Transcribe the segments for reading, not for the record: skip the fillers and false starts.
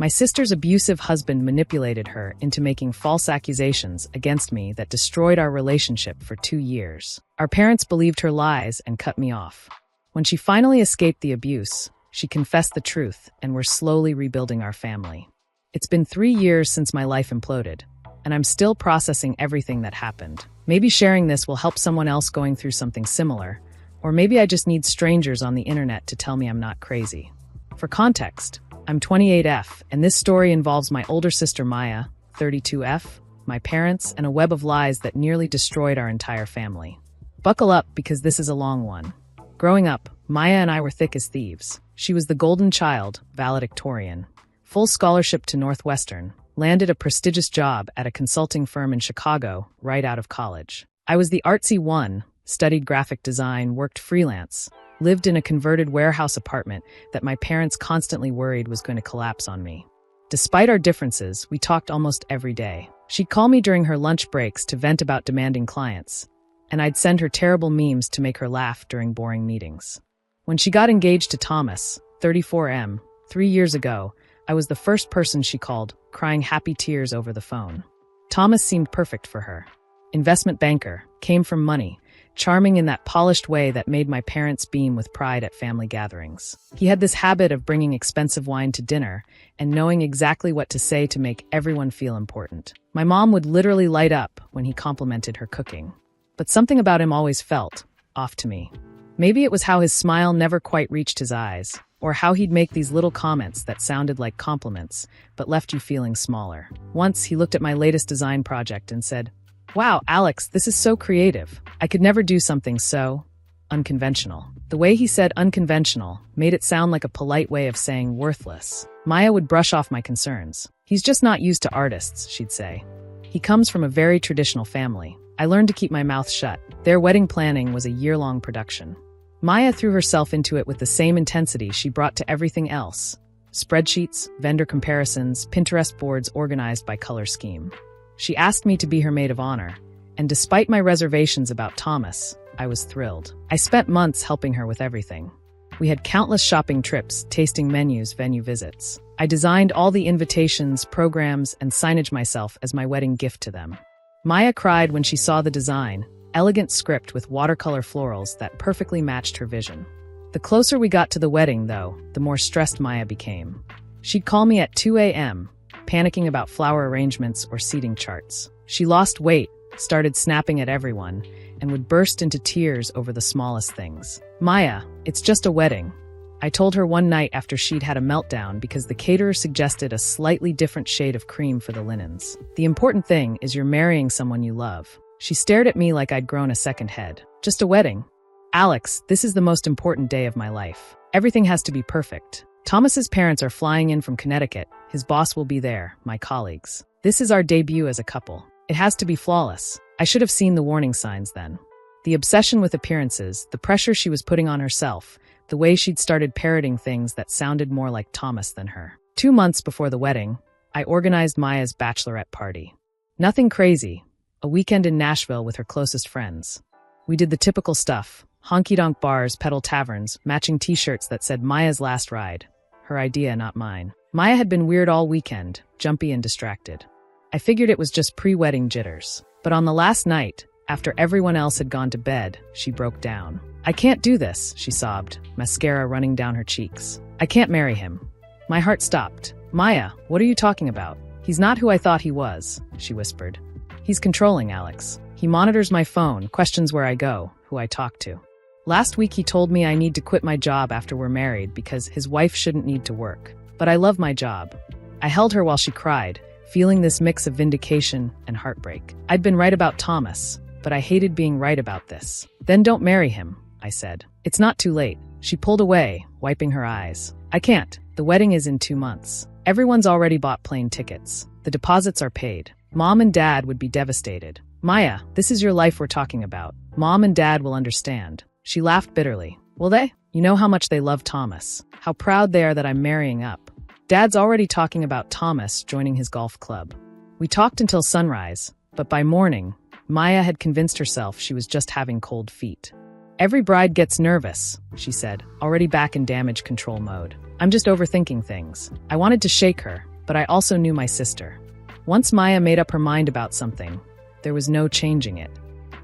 My sister's abusive husband manipulated her into making false accusations against me that destroyed our relationship for 2 years. Our parents believed her lies and cut me off. When she finally escaped the abuse, she confessed the truth, and we're slowly rebuilding our family. It's been 3 years since my life imploded, and I'm still processing everything that happened. Maybe sharing this will help someone else going through something similar, or maybe I just need strangers on the internet to tell me I'm not crazy. For context, I'm 28F, and this story involves my older sister Maya, 32F, my parents, and a web of lies that nearly destroyed our entire family. Buckle up, because this is a long one. Growing up, Maya and I were thick as thieves. She was the golden child, valedictorian, full scholarship to Northwestern, landed a prestigious job at a consulting firm in Chicago right out of college. I was the artsy one, studied graphic design, worked freelance, lived in a converted warehouse apartment that my parents constantly worried was going to collapse on me. Despite our differences, we talked almost every day. She'd call me during her lunch breaks to vent about demanding clients, and I'd send her terrible memes to make her laugh during boring meetings. When she got engaged to Thomas, 34M, 3 years ago, I was the first person she called, crying happy tears over the phone. Thomas seemed perfect for her. Investment banker, came from money, charming in that polished way that made my parents beam with pride at family gatherings. He had this habit of bringing expensive wine to dinner and knowing exactly what to say to make everyone feel important. My mom would literally light up when he complimented her cooking. But something about him always felt off to me. Maybe it was how his smile never quite reached his eyes, or how he'd make these little comments that sounded like compliments, but left you feeling smaller. Once, he looked at my latest design project and said, "Wow, Alex, this is so creative. I could never do something so unconventional." The way he said unconventional made it sound like a polite way of saying worthless. Maya would brush off my concerns. "He's just not used to artists," she'd say. "He comes from a very traditional family." I learned to keep my mouth shut. Their wedding planning was a year-long production. Maya threw herself into it with the same intensity she brought to everything else. Spreadsheets, vendor comparisons, Pinterest boards organized by color scheme. She asked me to be her maid of honor, and despite my reservations about Thomas, I was thrilled. I spent months helping her with everything. We had countless shopping trips, tasting menus, venue visits. I designed all the invitations, programs, and signage myself as my wedding gift to them. Maya cried when she saw the design, elegant script with watercolor florals that perfectly matched her vision. The closer we got to the wedding, though, the more stressed Maya became. She'd call me at 2 a.m., panicking about flower arrangements or seating charts. She lost weight, started snapping at everyone, and would burst into tears over the smallest things. "Maya, it's just a wedding," I told her one night after she'd had a meltdown because the caterer suggested a slightly different shade of cream for the linens. "The important thing is you're marrying someone you love." She stared at me like I'd grown a second head. "Just a wedding." "Alex, this is the most important day of my life. Everything has to be perfect. Thomas's parents are flying in from Connecticut. His boss will be there, my colleagues. This is our debut as a couple. It has to be flawless." I should have seen the warning signs then. The obsession with appearances, the pressure she was putting on herself, the way she'd started parroting things that sounded more like Thomas than her. 2 months before the wedding, I organized Maya's bachelorette party. Nothing crazy. A weekend in Nashville with her closest friends. We did the typical stuff. Honky-donk bars, pedal taverns, matching t-shirts that said Maya's last ride. Her idea, not mine. Maya had been weird all weekend, jumpy and distracted. I figured it was just pre-wedding jitters. But on the last night, after everyone else had gone to bed, she broke down. "I can't do this," she sobbed, mascara running down her cheeks. "I can't marry him." My heart stopped. "Maya, what are you talking about? He's not who I thought he was," she whispered. "He's controlling, Alex. He monitors my phone, questions where I go, who I talk to. Last week he told me I need to quit my job after we're married because his wife shouldn't need to work. But I love my job." I held her while she cried, feeling this mix of vindication and heartbreak. I'd been right about Thomas, but I hated being right about this. "Then don't marry him," I said. "It's not too late." She pulled away, wiping her eyes. "I can't. The wedding is in 2 months. Everyone's already bought plane tickets. The deposits are paid. Mom and Dad would be devastated." "Maya, this is your life we're talking about. Mom and Dad will understand." She laughed bitterly. "Will they? You know how much they love Thomas. How proud they are that I'm marrying up. Dad's already talking about Thomas joining his golf club." We talked until sunrise, but by morning, Maya had convinced herself she was just having cold feet. "Every bride gets nervous," she said, already back in damage control mode. "I'm just overthinking things." I wanted to shake her, but I also knew my sister. Once Maya made up her mind about something, there was no changing it.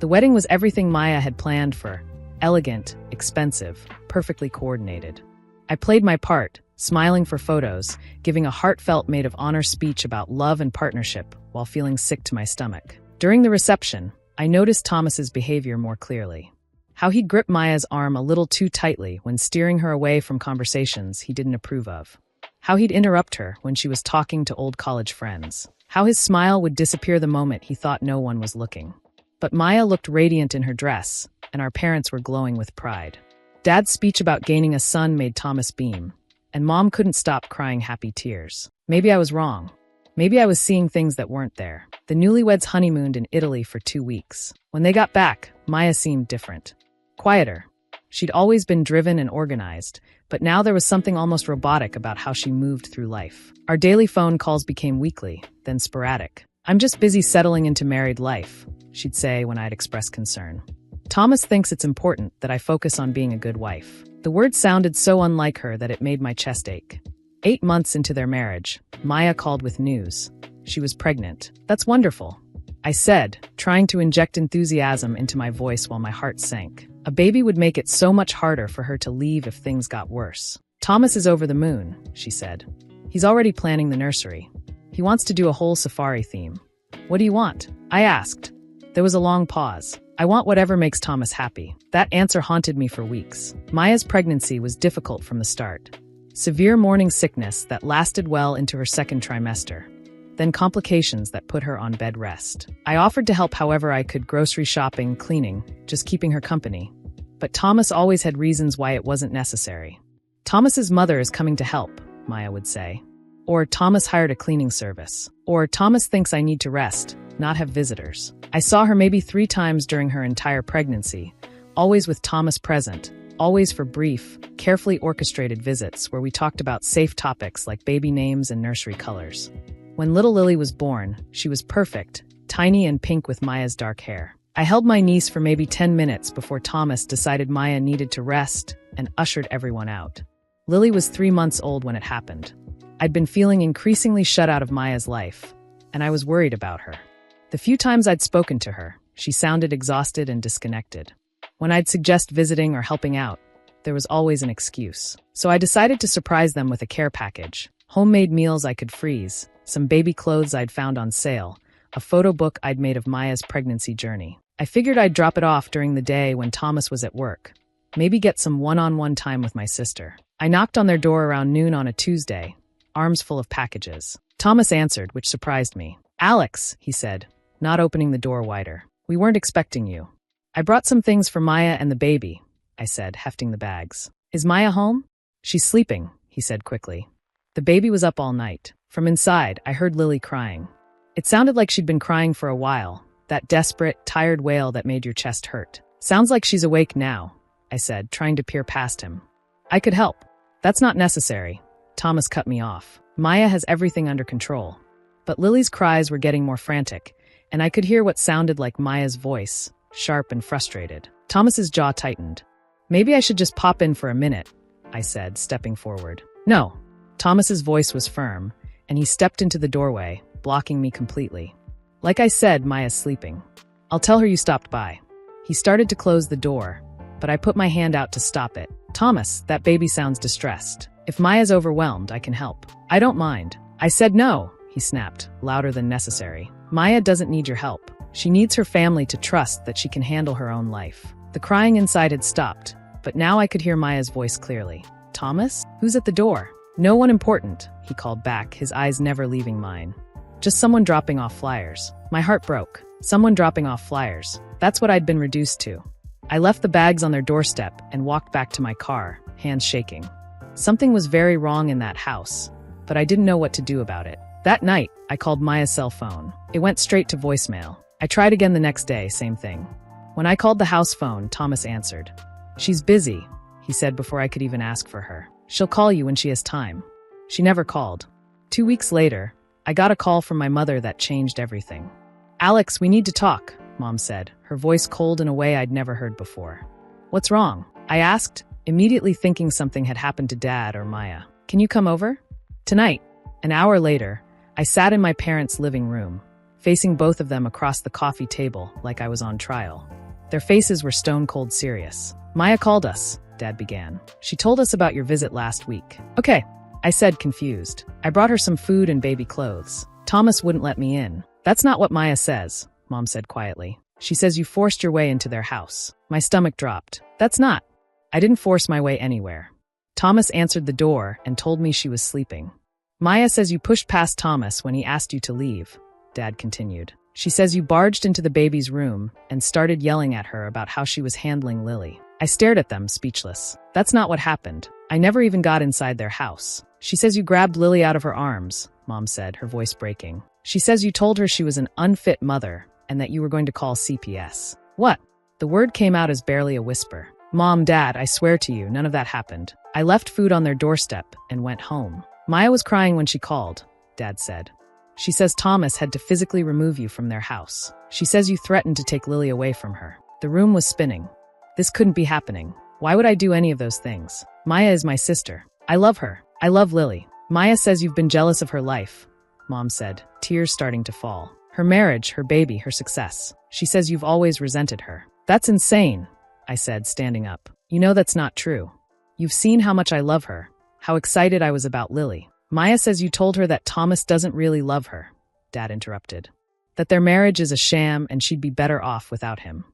The wedding was everything Maya had planned for: elegant, expensive, perfectly coordinated. I played my part, smiling for photos, giving a heartfelt maid of honor speech about love and partnership while feeling sick to my stomach. During the reception, I noticed Thomas's behavior more clearly. How he'd grip Maya's arm a little too tightly when steering her away from conversations he didn't approve of. How he'd interrupt her when she was talking to old college friends. How his smile would disappear the moment he thought no one was looking. But Maya looked radiant in her dress, and our parents were glowing with pride. Dad's speech about gaining a son made Thomas beam, and Mom couldn't stop crying happy tears. Maybe I was wrong. Maybe I was seeing things that weren't there. The newlyweds honeymooned in Italy for 2 weeks. When they got back, Maya seemed different. Quieter. She'd always been driven and organized, but now there was something almost robotic about how she moved through life. Our daily phone calls became weekly, then sporadic. "I'm just busy settling into married life," she'd say when I'd express concern. "Thomas thinks it's important that I focus on being a good wife." The words sounded so unlike her that it made my chest ache. 8 months into their marriage, Maya called with news. She was pregnant. "That's wonderful," I said, trying to inject enthusiasm into my voice while my heart sank. A baby would make it so much harder for her to leave if things got worse. "Thomas is over the moon," she said. "He's already planning the nursery. He wants to do a whole safari theme." "What do you want?" I asked. There was a long pause. "I want whatever makes Thomas happy." That answer haunted me for weeks. Maya's pregnancy was difficult from the start. Severe morning sickness that lasted well into her second trimester. Then complications that put her on bed rest. I offered to help however I could: grocery shopping, cleaning, just keeping her company. But Thomas always had reasons why it wasn't necessary. "Thomas's mother is coming to help," Maya would say. Or, "Thomas hired a cleaning service." Or, "Thomas thinks I need to rest, not have visitors." I saw her maybe 3 times during her entire pregnancy, always with Thomas present, always for brief, carefully orchestrated visits where we talked about safe topics like baby names and nursery colors. When little Lily was born, she was perfect, tiny and pink with Maya's dark hair. I held my niece for maybe 10 minutes before Thomas decided Maya needed to rest and ushered everyone out. Lily was 3 months old when it happened. I'd been feeling increasingly shut out of Maya's life, and I was worried about her. The few times I'd spoken to her, she sounded exhausted and disconnected. When I'd suggest visiting or helping out, there was always an excuse. So I decided to surprise them with a care package: homemade meals I could freeze, some baby clothes I'd found on sale, a photo book I'd made of Maya's pregnancy journey. I figured I'd drop it off during the day when Thomas was at work, maybe get some one-on-one time with my sister. I knocked on their door around noon on a Tuesday, arms full of packages. Thomas answered, which surprised me. "Alex," he said, not opening the door wider. "We weren't expecting you." "I brought some things for Maya and the baby," I said, hefting the bags. "Is Maya home?" "She's sleeping," he said quickly. The baby was up all night. From inside, I heard Lily crying. It sounded like she'd been crying for a while, that desperate, tired wail that made your chest hurt. "Sounds like she's awake now," I said, trying to peer past him. "I could help." "That's not necessary." Thomas cut me off. "Maya has everything under control." But Lily's cries were getting more frantic, and I could hear what sounded like Maya's voice, sharp and frustrated. Thomas's jaw tightened. "Maybe I should just pop in for a minute," I said, stepping forward. "No." Thomas's voice was firm, and he stepped into the doorway, blocking me completely. "Like I said, Maya's sleeping. I'll tell her you stopped by." He started to close the door, but I put my hand out to stop it. "Thomas, that baby sounds distressed. If Maya's overwhelmed, I can help." "I don't mind." "I said no," he snapped, louder than necessary. "Maya doesn't need your help. She needs her family to trust that she can handle her own life." The crying inside had stopped, but now I could hear Maya's voice clearly. "Thomas? Who's at the door?" "No one important," he called back, his eyes never leaving mine. "Just someone dropping off flyers." My heart broke. Someone dropping off flyers. That's what I'd been reduced to. I left the bags on their doorstep and walked back to my car, hands shaking. Something was very wrong in that house, but I didn't know what to do about it. That night, I called Maya's cell phone. It went straight to voicemail. I tried again the next day, same thing. When I called the house phone, Thomas answered. "She's busy," he said before I could even ask for her. "She'll call you when she has time." She never called. 2 weeks later, I got a call from my mother that changed everything. "Alex, we need to talk," Mom said, her voice cold in a way I'd never heard before. "What's wrong?" I asked, immediately thinking something had happened to Dad or Maya. "Can you come over?" "Tonight," An hour later, I sat in my parents' living room, facing both of them across the coffee table like I was on trial. Their faces were stone-cold serious. "Maya called us," Dad began. "She told us about your visit last week." "Okay," I said, confused. "I brought her some food and baby clothes. Thomas wouldn't let me in." "That's not what Maya says," Mom said quietly. "She says you forced your way into their house." My stomach dropped. "That's not. I didn't force my way anywhere. Thomas answered the door and told me she was sleeping." "Maya says you pushed past Thomas when he asked you to leave," Dad continued. "She says you barged into the baby's room and started yelling at her about how she was handling Lily." I stared at them, speechless. "That's not what happened. I never even got inside their house." "She says you grabbed Lily out of her arms," Mom said, her voice breaking. "She says you told her she was an unfit mother and that you were going to call CPS." "What?" The word came out as barely a whisper. "Mom, Dad, I swear to you, none of that happened. I left food on their doorstep and went home." "Maya was crying when she called," Dad said. "She says Thomas had to physically remove you from their house. She says you threatened to take Lily away from her." The room was spinning. This couldn't be happening. Why would I do any of those things? Maya is my sister. I love her. I love Lily. "Maya says you've been jealous of her life," Mom said, tears starting to fall. "Her marriage, her baby, her success. She says you've always resented her." "That's insane," I said, standing up. "You know that's not true. You've seen how much I love her, how excited I was about Lily." "Maya says you told her that Thomas doesn't really love her," Dad interrupted. "That their marriage is a sham and she'd be better off without him."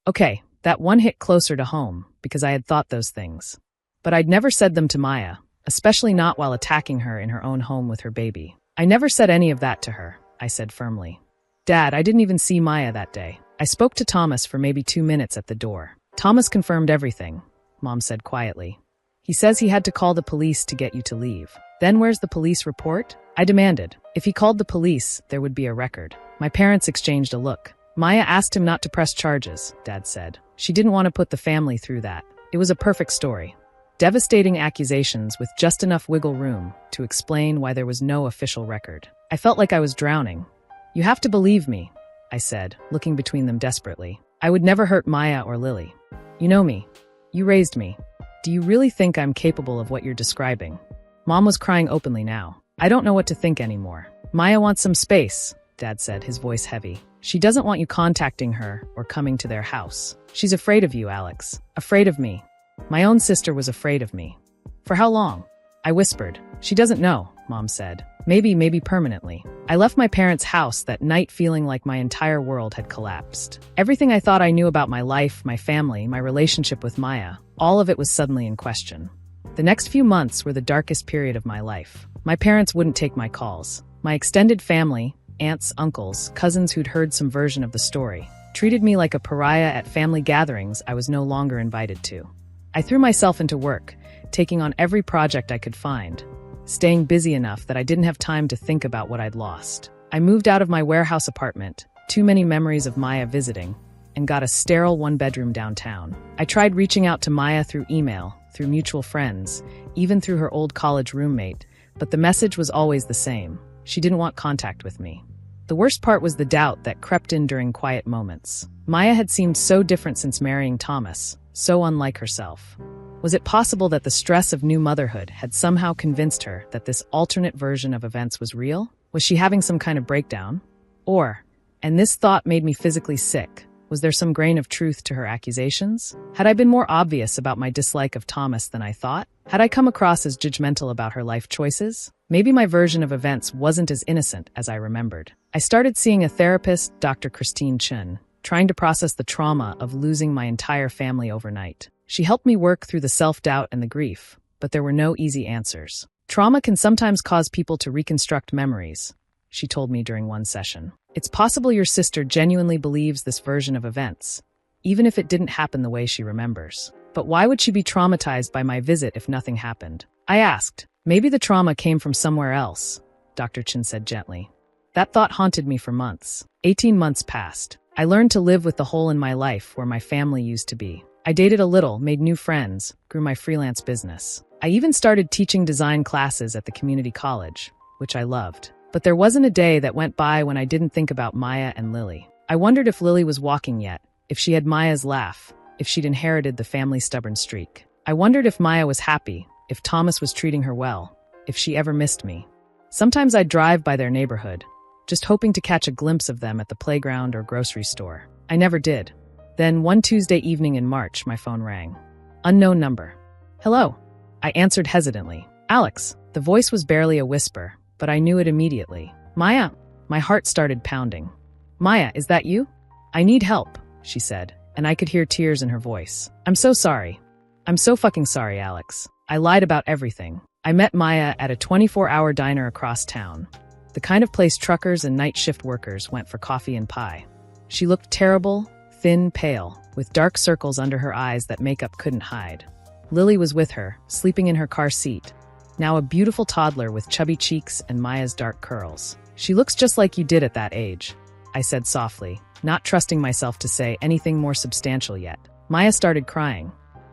Okay, that one hit closer to home because I had thought those things. But I'd never said them to Maya, especially not while attacking her in her own home with her baby. "I never said any of that to her," I said firmly. "Dad, I didn't even see Maya that day. I spoke to Thomas for maybe 2 minutes at the door. Thomas confirmed everything," Mom said quietly. "He says he had to call the police to get you to leave." "Then where's the police report?" I demanded. "If he called the police, there would be a record." My parents exchanged a look. "Maya asked him not to press charges," Dad said. "She didn't want to put the family through that. It was a perfect story. Devastating accusations with just enough wiggle room to explain why there was no official record." I felt like I was drowning. "You have to believe me," I said, looking between them desperately. "I would never hurt Maya or Lily. You know me. You raised me. Do you really think I'm capable of what you're describing?" Mom was crying openly now. "I don't know what to think anymore." "Maya wants some space," Dad said, his voice heavy. "She doesn't want you contacting her or coming to their house. She's afraid of you, Alex. Afraid of me. My own sister was afraid of me." "For how long?" I whispered. "She doesn't know," Mom said. Maybe permanently." I left my parents' house that night feeling like my entire world had collapsed. Everything I thought I knew about my life, my family, my relationship with Maya, all of it was suddenly in question. The next few months were the darkest period of my life. My parents wouldn't take my calls. My extended family, aunts, uncles, cousins who'd heard some version of the story, treated me like a pariah at family gatherings I was no longer invited to. I threw myself into work, taking on every project I could find, staying busy enough that I didn't have time to think about what I'd lost. I moved out of my warehouse apartment, too many memories of Maya visiting, and got a sterile one-bedroom downtown. I tried reaching out to Maya through email, through mutual friends, even through her old college roommate, but the message was always the same. She didn't want contact with me. The worst part was the doubt that crept in during quiet moments. Maya had seemed so different since marrying Thomas, so unlike herself. Was it possible that the stress of new motherhood had somehow convinced her that this alternate version of events was real? Was she having some kind of breakdown? Or, and this thought made me physically sick, was there some grain of truth to her accusations? Had I been more obvious about my dislike of Thomas than I thought? Had I come across as judgmental about her life choices? Maybe my version of events wasn't as innocent as I remembered. I started seeing a therapist, Dr. Christine Chen, trying to process the trauma of losing my entire family overnight. She helped me work through the self-doubt and the grief, but there were no easy answers. "Trauma can sometimes cause people to reconstruct memories," she told me during one session. "It's possible your sister genuinely believes this version of events, even if it didn't happen the way she remembers. But why would she be traumatized by my visit if nothing happened?" I asked. "Maybe the trauma came from somewhere else," Dr. Chen said gently. That thought haunted me for months. 18 months passed. I learned to live with the hole in my life where my family used to be. I dated a little, made new friends, grew my freelance business. I even started teaching design classes at the community college, which I loved. But there wasn't a day that went by when I didn't think about Maya and Lily. I wondered if Lily was walking yet, if she had Maya's laugh, if she'd inherited the family's stubborn streak. I wondered if Maya was happy, if Thomas was treating her well, if she ever missed me. Sometimes I'd drive by their neighborhood, just hoping to catch a glimpse of them at the playground or grocery store. I never did. Then, one Tuesday evening in March, my phone rang. Unknown number. Hello. I answered hesitantly. Alex. The voice was barely a whisper, but I knew it immediately. Maya. My heart started pounding. Maya, is that you? I need help, she said, and I could hear tears in her voice. I'm so sorry. I'm so fucking sorry, Alex. I lied about everything. I met Maya at a 24-hour diner across town, the kind of place truckers and night shift workers went for coffee and pie. She looked terrible, thin, pale, with dark circles under her eyes that makeup couldn't hide. Lily was with her, sleeping in her car seat, now a beautiful toddler with chubby cheeks and Maya's dark curls. She looks just like you did at that age, I said softly, not trusting myself to say anything more substantial yet. Maya started crying.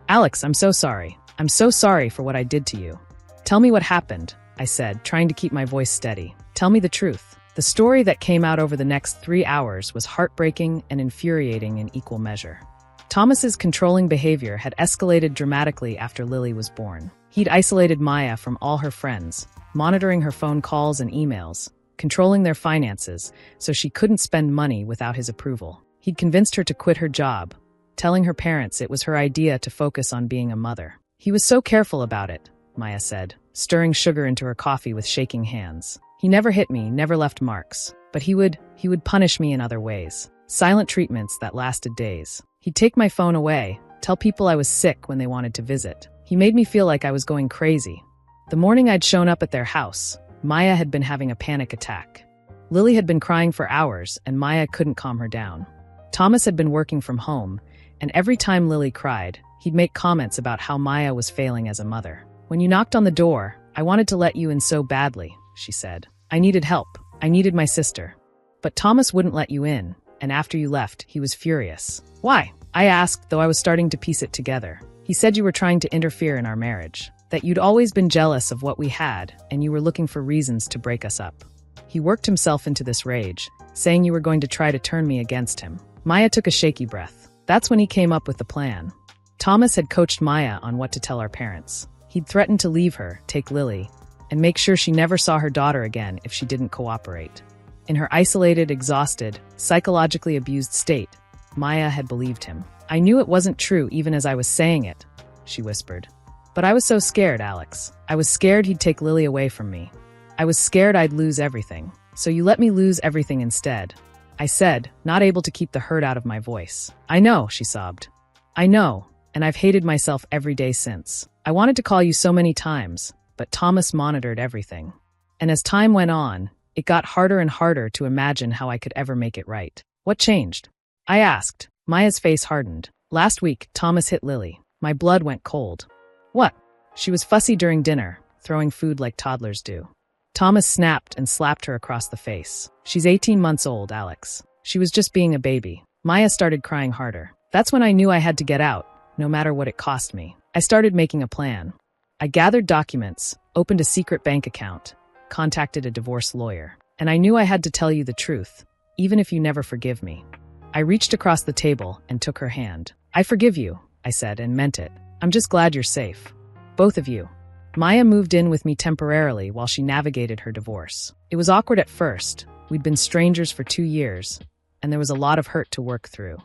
Alex, I'm so sorry. I'm so sorry for what I did to you. Tell me what happened, I said, trying to keep my voice steady. Tell me the truth. The story that came out over the next 3 hours was heartbreaking and infuriating in equal measure. Thomas's controlling behavior had escalated dramatically after Lily was born. He'd isolated Maya from all her friends, monitoring her phone calls and emails, controlling their finances so she couldn't spend money without his approval. He'd convinced her to quit her job, telling her parents it was her idea to focus on being a mother. He was so careful about it, Maya said, stirring sugar into her coffee with shaking hands. He never hit me, never left marks, but he would punish me in other ways. Silent treatments that lasted days. He'd take my phone away, tell people I was sick when they wanted to visit. He made me feel like I was going crazy. The morning I'd shown up at their house, Maya had been having a panic attack. Lily had been crying for hours, and Maya couldn't calm her down. Thomas had been working from home, and every time Lily cried, he'd make comments about how Maya was failing as a mother. When you knocked on the door, I wanted to let you in so badly, she said. I needed help. I needed my sister. But Thomas wouldn't let you in, and after you left, he was furious. Why? I asked, though I was starting to piece it together. He said you were trying to interfere in our marriage, that you'd always been jealous of what we had, and you were looking for reasons to break us up. He worked himself into this rage, saying you were going to try to turn me against him. Maya took a shaky breath. That's when he came up with the plan. Thomas had coached Maya on what to tell our parents. He'd threatened to leave her, take Lily, and make sure she never saw her daughter again if she didn't cooperate. In her isolated, exhausted, psychologically abused state, Maya had believed him. I knew it wasn't true even as I was saying it, she whispered. But I was so scared, Alex. I was scared he'd take Lily away from me. I was scared I'd lose everything. So you let me lose everything instead, I said, not able to keep the hurt out of my voice. I know, she sobbed. I know, and I've hated myself every day since. I wanted to call you so many times, but Thomas monitored everything. And as time went on, it got harder and harder to imagine how I could ever make it right. What changed? I asked. Maya's face hardened. Last week, Thomas hit Lily. My blood went cold. What? She was fussy during dinner, throwing food like toddlers do. Thomas snapped and slapped her across the face. She's 18 months old, Alex. She was just being a baby. Maya started crying harder. That's when I knew I had to get out, no matter what it cost me. I started making a plan. I gathered documents, opened a secret bank account, contacted a divorce lawyer. And I knew I had to tell you the truth, even if you never forgive me. I reached across the table and took her hand. I forgive you, I said, and meant it. I'm just glad you're safe. Both of you. Maya moved in with me temporarily while she navigated her divorce. It was awkward at first. We'd been strangers for 2 years, and there was a lot of hurt to work through.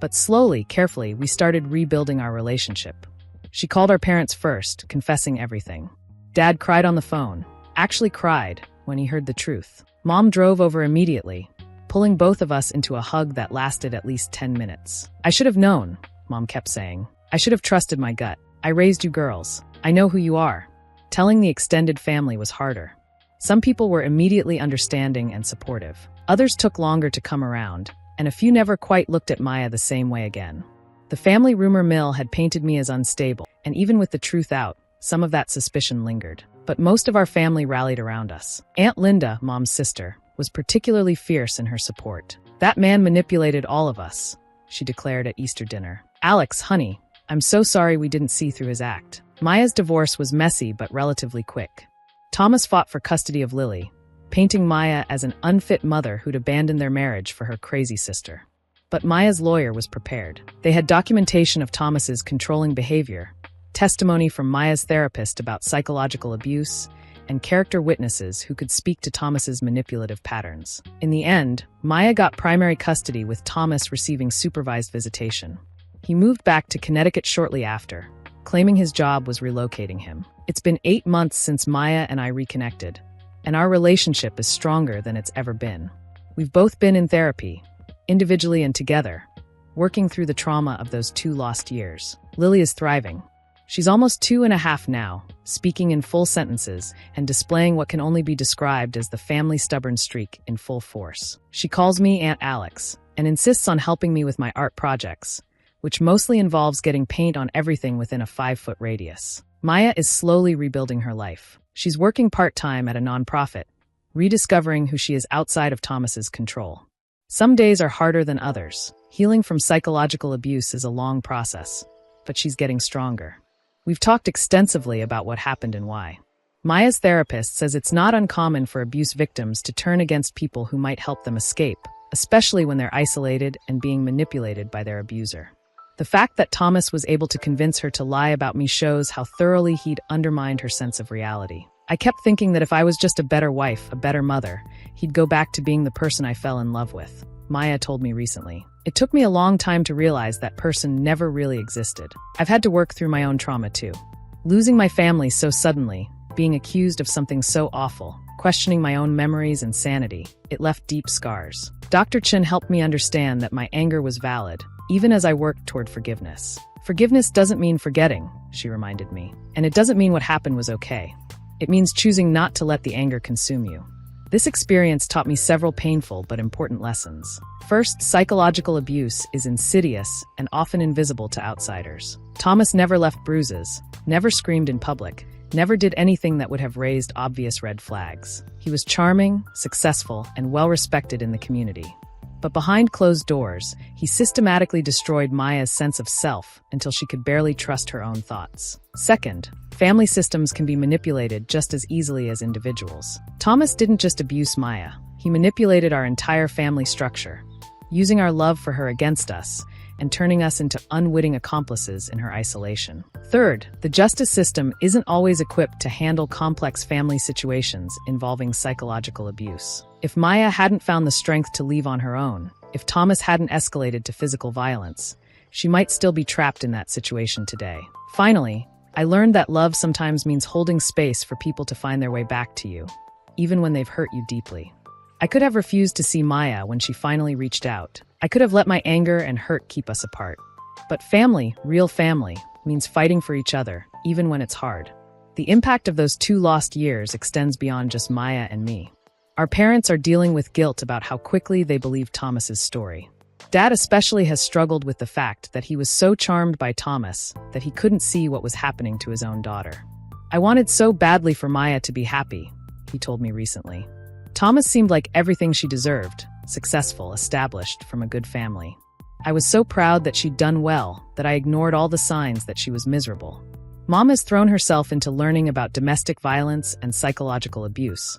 But slowly, carefully, we started rebuilding our relationship. She called our parents first, confessing everything. Dad cried on the phone, actually cried when he heard the truth. Mom drove over immediately, pulling both of us into a hug that lasted at least 10 minutes. I should have known, Mom kept saying. I should have trusted my gut. I raised you girls. I know who you are. Telling the extended family was harder. Some people were immediately understanding and supportive. Others took longer to come around, and a few never quite looked at Maya the same way again. The family rumor mill had painted me as unstable, and even with the truth out, some of that suspicion lingered. But most of our family rallied around us. Aunt Linda, Mom's sister, was particularly fierce in her support. That man manipulated all of us, she declared at Easter dinner. Alex, honey, I'm so sorry we didn't see through his act. Maya's divorce was messy but relatively quick. Thomas fought for custody of Lily, painting Maya as an unfit mother who'd abandoned their marriage for her crazy sister. But Maya's lawyer was prepared. They had documentation of Thomas's controlling behavior, testimony from Maya's therapist about psychological abuse, and character witnesses who could speak to Thomas's manipulative patterns. In the end, Maya got primary custody with Thomas receiving supervised visitation. He moved back to Connecticut shortly after, claiming his job was relocating him. It's been 8 months since Maya and I reconnected, and our relationship is stronger than it's ever been. We've both been in therapy, individually and together, working through the trauma of those 2 lost years. Lily is thriving. She's almost 2.5 now, speaking in full sentences and displaying what can only be described as the family stubborn streak in full force. She calls me Aunt Alex and insists on helping me with my art projects, which mostly involves getting paint on everything within a 5-foot radius. Maya is slowly rebuilding her life. She's working part-time at a nonprofit, rediscovering who she is outside of Thomas's control. Some days are harder than others. Healing from psychological abuse is a long process, but she's getting stronger. We've talked extensively about what happened and why. Maya's therapist says it's not uncommon for abuse victims to turn against people who might help them escape, especially when they're isolated and being manipulated by their abuser. The fact that Thomas was able to convince her to lie about me shows how thoroughly he'd undermined her sense of reality. I kept thinking that if I was just a better wife, a better mother, he'd go back to being the person I fell in love with, Maya told me recently. It took me a long time to realize that person never really existed. I've had to work through my own trauma too. Losing my family so suddenly, being accused of something so awful, questioning my own memories and sanity, it left deep scars. Dr. Chin helped me understand that my anger was valid, even as I worked toward forgiveness. Forgiveness doesn't mean forgetting, she reminded me. And it doesn't mean what happened was okay. It means choosing not to let the anger consume you. This experience taught me several painful but important lessons. First, psychological abuse is insidious and often invisible to outsiders. Thomas never left bruises, never screamed in public, never did anything that would have raised obvious red flags. He was charming, successful, and well-respected in the community. But behind closed doors, he systematically destroyed Maya's sense of self until she could barely trust her own thoughts. Second, family systems can be manipulated just as easily as individuals. Thomas didn't just abuse Maya, he manipulated our entire family structure, using our love for her against us and turning us into unwitting accomplices in her isolation. Third, the justice system isn't always equipped to handle complex family situations involving psychological abuse. If Maya hadn't found the strength to leave on her own, if Thomas hadn't escalated to physical violence, she might still be trapped in that situation today. Finally, I learned that love sometimes means holding space for people to find their way back to you, even when they've hurt you deeply. I could have refused to see Maya when she finally reached out. I could have let my anger and hurt keep us apart. But family, real family, means fighting for each other, even when it's hard. The impact of those 2 lost years extends beyond just Maya and me. Our parents are dealing with guilt about how quickly they believed Thomas's story. Dad especially has struggled with the fact that he was so charmed by Thomas that he couldn't see what was happening to his own daughter. I wanted so badly for Maya to be happy, he told me recently. Thomas seemed like everything she deserved, successful, established, from a good family. I was so proud that she'd done well that I ignored all the signs that she was miserable. Mom has thrown herself into learning about domestic violence and psychological abuse,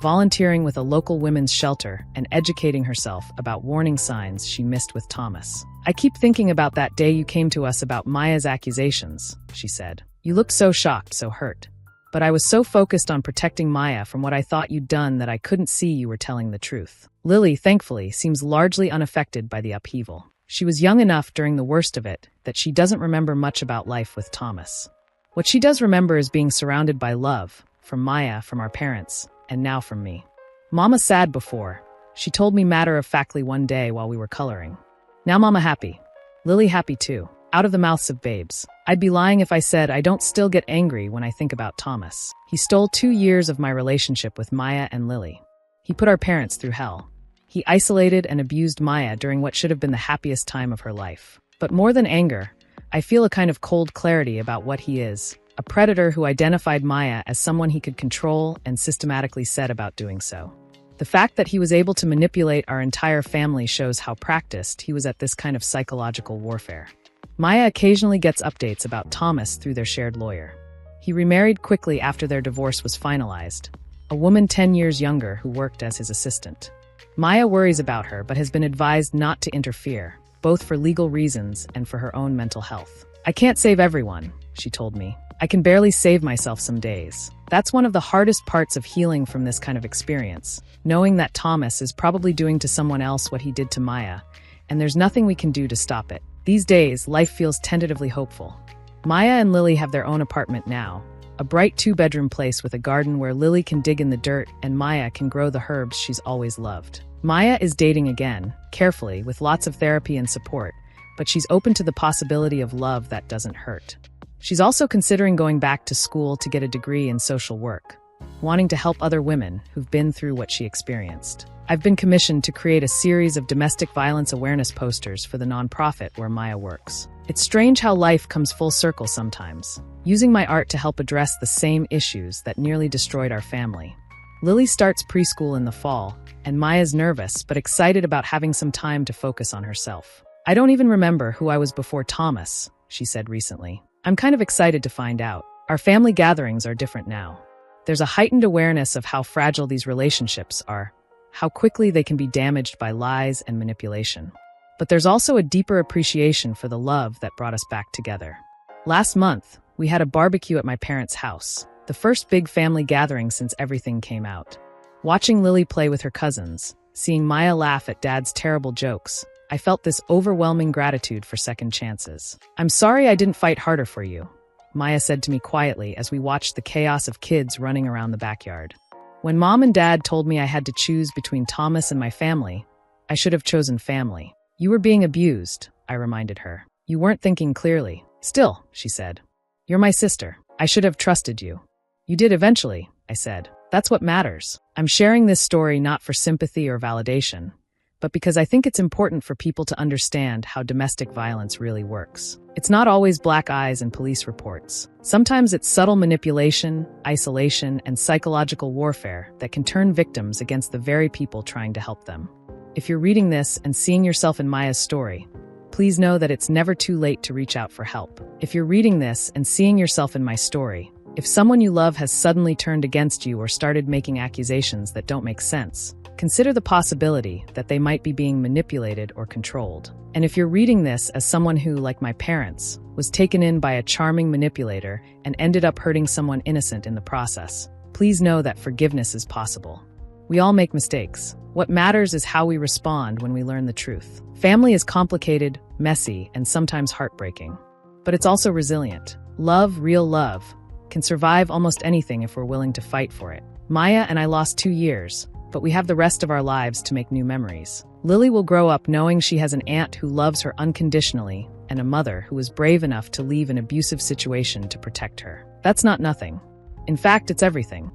volunteering with a local women's shelter and educating herself about warning signs she missed with Thomas. I keep thinking about that day you came to us about Maya's accusations, she said. You looked so shocked, so hurt. But I was so focused on protecting Maya from what I thought you'd done that I couldn't see you were telling the truth. Lily, thankfully, seems largely unaffected by the upheaval. She was young enough during the worst of it that she doesn't remember much about life with Thomas. What she does remember is being surrounded by love, from Maya, from our parents, and now from me. Mama sad before. She told me matter-of-factly one day while we were coloring. Now Mama happy. Lily happy too. Out of the mouths of babes. I'd be lying if I said I don't still get angry when I think about Thomas. He stole 2 years of my relationship with Maya and Lily. He put our parents through hell. He isolated and abused Maya during what should have been the happiest time of her life. But more than anger, I feel a kind of cold clarity about what he is. A predator who identified Maya as someone he could control and systematically said about doing so. The fact that he was able to manipulate our entire family shows how practiced he was at this kind of psychological warfare. Maya occasionally gets updates about Thomas through their shared lawyer. He remarried quickly after their divorce was finalized, a woman 10 years younger who worked as his assistant. Maya worries about her but has been advised not to interfere, both for legal reasons and for her own mental health. I can't save everyone, she told me, I can barely save myself some days. That's one of the hardest parts of healing from this kind of experience, knowing that Thomas is probably doing to someone else what he did to Maya, and there's nothing we can do to stop it. These days, life feels tentatively hopeful. Maya and Lily have their own apartment now, a bright 2-bedroom place with a garden where Lily can dig in the dirt and Maya can grow the herbs she's always loved. Maya is dating again, carefully, with lots of therapy and support, but she's open to the possibility of love that doesn't hurt. She's also considering going back to school to get a degree in social work, wanting to help other women who've been through what she experienced. I've been commissioned to create a series of domestic violence awareness posters for the nonprofit where Maya works. It's strange how life comes full circle sometimes, using my art to help address the same issues that nearly destroyed our family. Lily starts preschool in the fall, and Maya's nervous but excited about having some time to focus on herself. I don't even remember who I was before Thomas, she said recently. I'm kind of excited to find out. Our family gatherings are different now. There's a heightened awareness of how fragile these relationships are, how quickly they can be damaged by lies and manipulation. But there's also a deeper appreciation for the love that brought us back together. Last month, we had a barbecue at my parents' house, the first big family gathering since everything came out. Watching Lily play with her cousins, seeing Maya laugh at Dad's terrible jokes, I felt this overwhelming gratitude for second chances. I'm sorry I didn't fight harder for you, Maya said to me quietly as we watched the chaos of kids running around the backyard. When Mom and Dad told me I had to choose between Thomas and my family, I should have chosen family. You were being abused, I reminded her. You weren't thinking clearly. Still, she said. You're my sister. I should have trusted you. You did eventually, I said. That's what matters. I'm sharing this story not for sympathy or validation, but because I think it's important for people to understand how domestic violence really works. It's not always black eyes and police reports. Sometimes it's subtle manipulation, isolation, and psychological warfare that can turn victims against the very people trying to help them. If you're reading this and seeing yourself in Maya's story, please know that it's never too late to reach out for help. If you're reading this and seeing yourself in my story, if someone you love has suddenly turned against you or started making accusations that don't make sense, consider the possibility that they might be being manipulated or controlled. And if you're reading this as someone who, like my parents, was taken in by a charming manipulator and ended up hurting someone innocent in the process, please know that forgiveness is possible. We all make mistakes. What matters is how we respond when we learn the truth. Family is complicated, messy, and sometimes heartbreaking. But it's also resilient. Love, real love, can survive almost anything if we're willing to fight for it. Maya and I lost 2 years, but we have the rest of our lives to make new memories. Lily will grow up knowing she has an aunt who loves her unconditionally and a mother who was brave enough to leave an abusive situation to protect her. That's not nothing. In fact, it's everything.